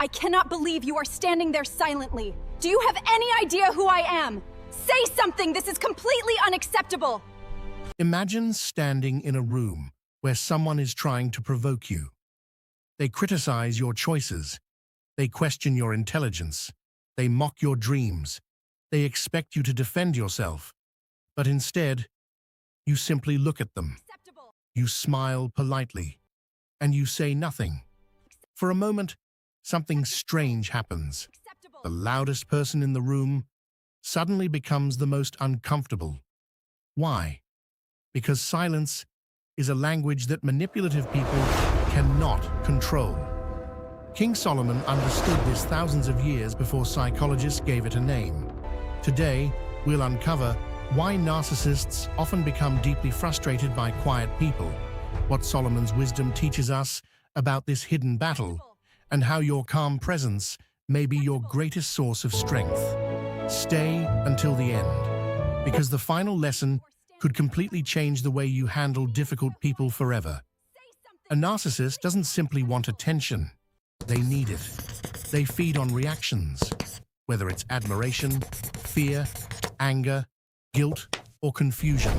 I cannot believe you are standing there silently. Do you have any idea who I am? Say something! This is completely unacceptable! Imagine standing in a room where someone is trying to provoke you. They criticize your choices. They question your intelligence. They mock your dreams. They expect you to defend yourself. But instead, you simply look at them. You smile politely, and you say nothing. For a moment, something strange happens. The loudest person in the room suddenly becomes the most uncomfortable. Why? Because silence is a language that manipulative people cannot control. King Solomon understood this thousands of years before psychologists gave it a name. Today, we'll uncover why narcissists often become deeply frustrated by quiet people, what Solomon's wisdom teaches us about this hidden battle, and how your calm presence may be your greatest source of strength. Stay until the end, because the final lesson could completely change the way you handle difficult people forever. A narcissist doesn't simply want attention. They need it. They feed on reactions, whether it's admiration, fear, anger, guilt, or confusion.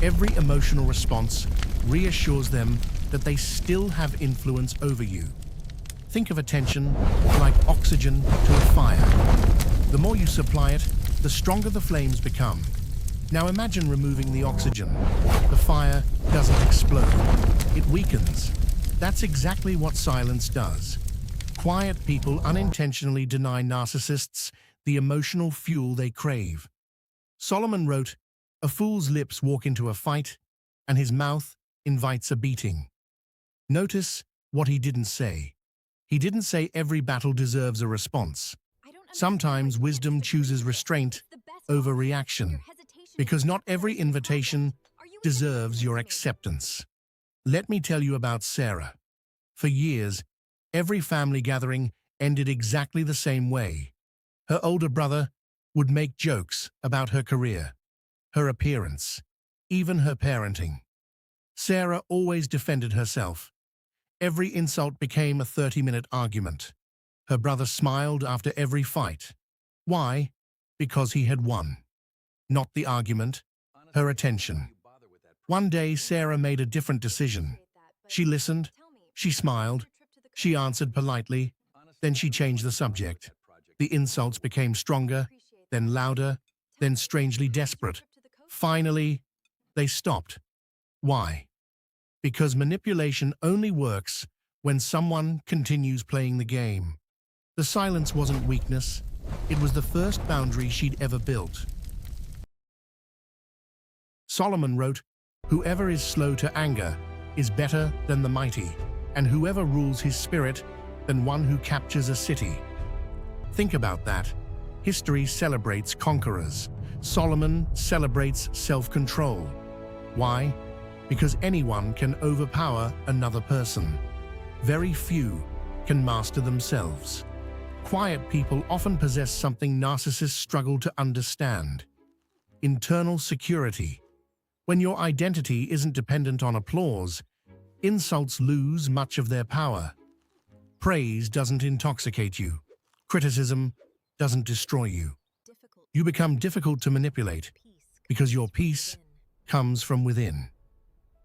Every emotional response reassures them that they still have influence over you. Think of attention like oxygen to a fire. The more you supply it, the stronger the flames become. Now imagine removing the oxygen. The fire doesn't explode. It weakens. That's exactly what silence does. Quiet people unintentionally deny narcissists the emotional fuel they crave. Solomon wrote, "A fool's lips walk into a fight, and his mouth invites a beating." Notice what he didn't say. He didn't say every battle deserves a response. Sometimes wisdom chooses restraint over reaction, because not every invitation deserves your acceptance. Let me tell you about Sarah. For years, every family gathering ended exactly the same way. Her older brother would make jokes about her career, her appearance, even her parenting. Sarah always defended herself. Every insult became a 30-minute argument. Her brother smiled after every fight. Why? Because he had won. Not the argument, her attention. One day, Sarah made a different decision. She listened, she smiled, she answered politely, then she changed the subject. The insults became stronger, then louder, then strangely desperate. Finally, they stopped. Why? Because manipulation only works when someone continues playing the game. The silence wasn't weakness, it was the first boundary she'd ever built. Solomon wrote, "Whoever is slow to anger is better than the mighty, and whoever rules his spirit than one who captures a city." Think about that. History celebrates conquerors. Solomon celebrates self-control. Why? Because anyone can overpower another person. Very few can master themselves. Quiet people often possess something narcissists struggle to understand: internal security. When your identity isn't dependent on applause, insults lose much of their power. Praise doesn't intoxicate you. Criticism doesn't destroy you. You become difficult to manipulate because your peace comes from within.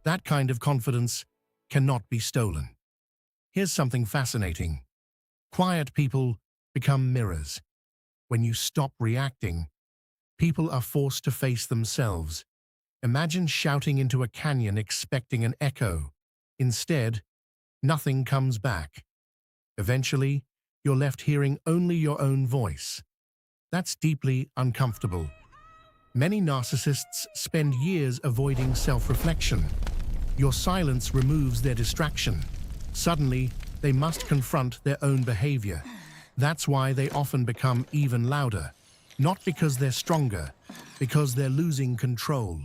That kind of confidence cannot be stolen. Here's something fascinating. Quiet people become mirrors. When you stop reacting, people are forced to face themselves. Imagine shouting into a canyon expecting an echo. Instead, nothing comes back. Eventually, you're left hearing only your own voice. That's deeply uncomfortable. Many narcissists spend years avoiding self-reflection. Your silence removes their distraction. Suddenly, they must confront their own behavior. That's why they often become even louder. Not because they're stronger, because they're losing control.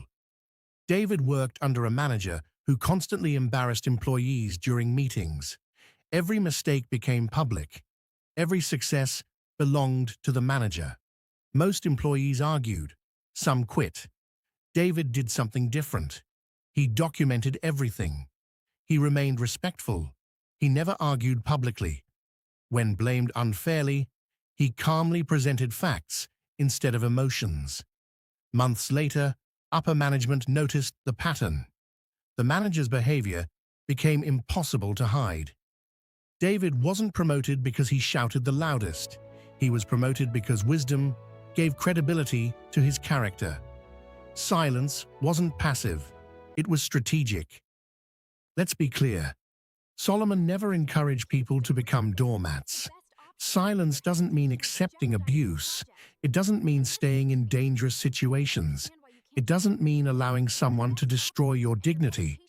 David worked under a manager who constantly embarrassed employees during meetings. Every mistake became public. Every success belonged to the manager. Most employees argued. Some quit. David did something different. He documented everything. He remained respectful. He never argued publicly. When blamed unfairly, he calmly presented facts instead of emotions. Months later, upper management noticed the pattern. The manager's behavior became impossible to hide. David wasn't promoted because he shouted the loudest. He was promoted because wisdom gave credibility to his character. Silence wasn't passive, it was strategic. Let's be clear. Solomon never encouraged people to become doormats. Silence doesn't mean accepting abuse. It doesn't mean staying in dangerous situations. It doesn't mean allowing someone to destroy your dignity.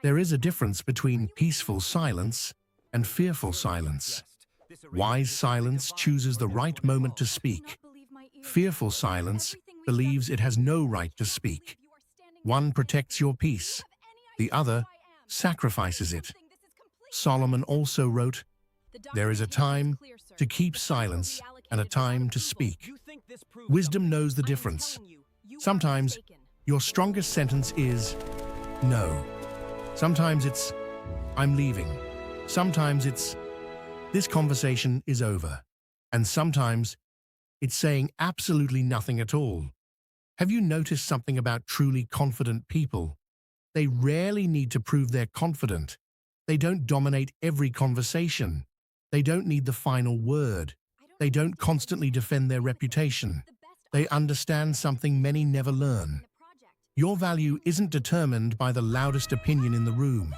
There is a difference between peaceful silence and fearful silence. Wise silence chooses the right moment to speak. Fearful silence believes it has no right to speak. One protects your peace. The other sacrifices it. Solomon also wrote, "There is a time to keep silence and a time to speak." Wisdom knows the difference. Sometimes your strongest sentence is, "No." Sometimes it's, "I'm leaving." Sometimes it's, "This conversation is over." And sometimes it's saying absolutely nothing at all. Have you noticed something about truly confident people? They rarely need to prove they're confident. They don't dominate every conversation. They don't need the final word. They don't constantly defend their reputation. They understand something many never learn. Your value isn't determined by the loudest opinion in the room.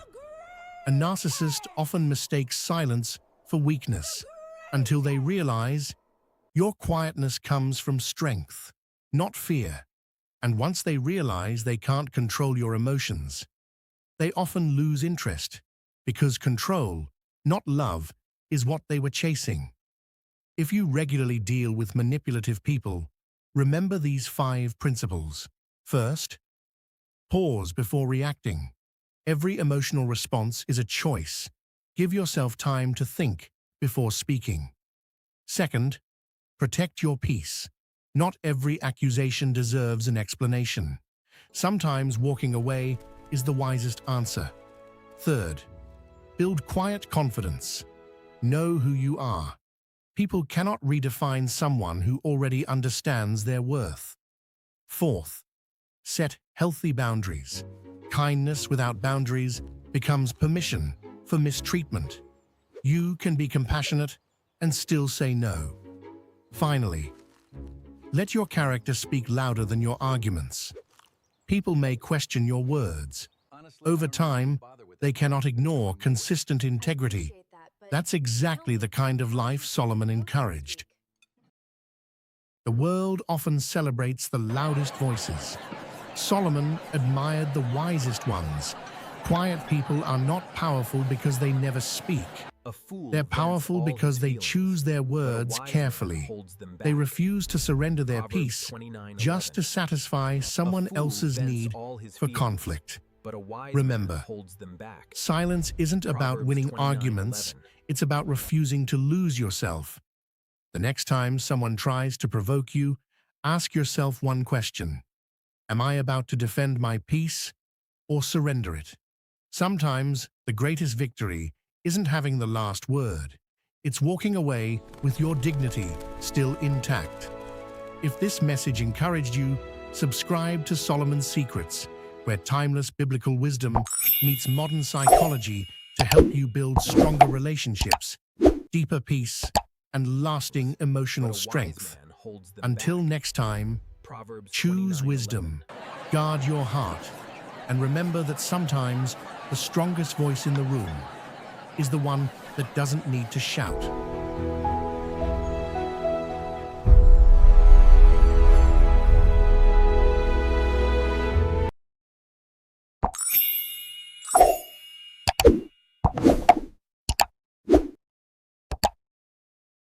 A narcissist often mistakes silence for weakness until they realize your quietness comes from strength, not fear. And once they realize they can't control your emotions, they often lose interest because control, not love, is what they were chasing. If you regularly deal with manipulative people, remember these 5 principles. First, pause before reacting. Every emotional response is a choice. Give yourself time to think before speaking. Second, protect your peace. Not every accusation deserves an explanation. Sometimes walking away is the wisest answer. Third, build quiet confidence. Know who you are. People cannot redefine someone who already understands their worth. Fourth, set healthy boundaries. Kindness without boundaries becomes permission for mistreatment. You can be compassionate and still say no. Finally, let your character speak louder than your arguments. People may question your words. Over time, they cannot ignore consistent integrity. That's exactly the kind of life Solomon encouraged. The world often celebrates the loudest voices. Solomon admired the wisest ones. Quiet people are not powerful because they never speak. They're powerful because they choose their words carefully. They refuse to surrender their peace just to satisfy someone else's need for conflict. Remember, silence isn't about winning arguments, it's about refusing to lose yourself. The next time someone tries to provoke you, ask yourself one question. Am I about to defend my peace or surrender it? Sometimes the greatest victory isn't having the last word. It's walking away with your dignity still intact. If this message encouraged you, subscribe to Solomon's Secrets, where timeless biblical wisdom meets modern psychology to help you build stronger relationships, deeper peace, and lasting emotional strength. Until next time, choose wisdom, guard your heart, and remember that sometimes the strongest voice in the room is the one that doesn't need to shout.